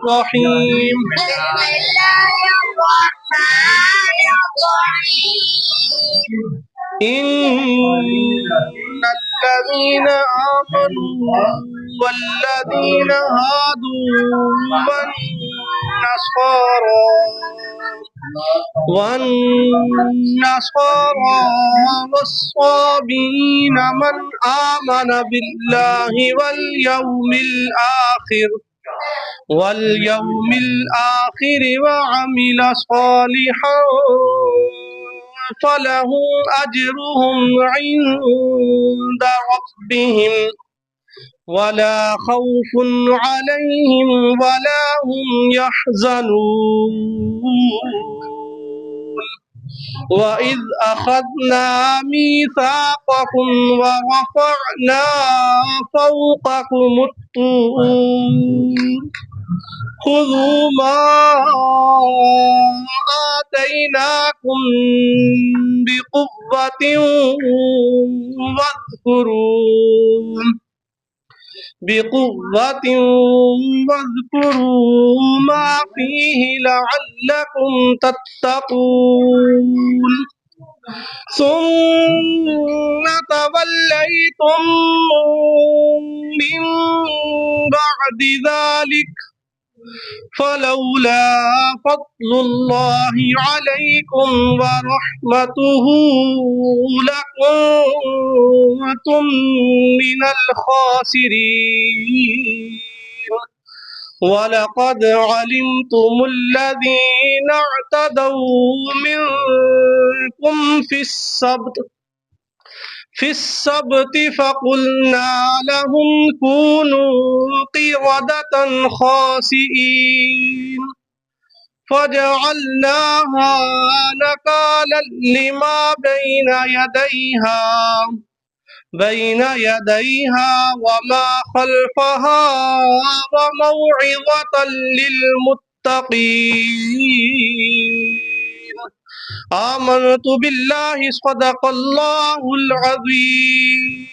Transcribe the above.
الرحيم إن الذين آمنوا والذين هادوا والنصارى والصابئين من آمن بالله واليوم الآخر وعمل صالحا فلهم أجرهم عند ربهم ولا خوف عليهم ولا هم يحزنون وإذ أخذنا ميثاقكم ورفعنا فوقكم الطور خذوا ما آتيناكم بقوة واذكروا ما فيه لعلكم تتقون ثم توليتم من بعد ذلك فلولا فضل الله عليكم ورحمته لكنتم من الخاسرين ولقد علمتم الذين اعتدوا منكم في السبت فقلنا لهم كونوا قردة خاسئين فجعلناها نكالا لما بين يديها وما خلفها وموعظة للمتقين آمنت بالله صدق الله العظيم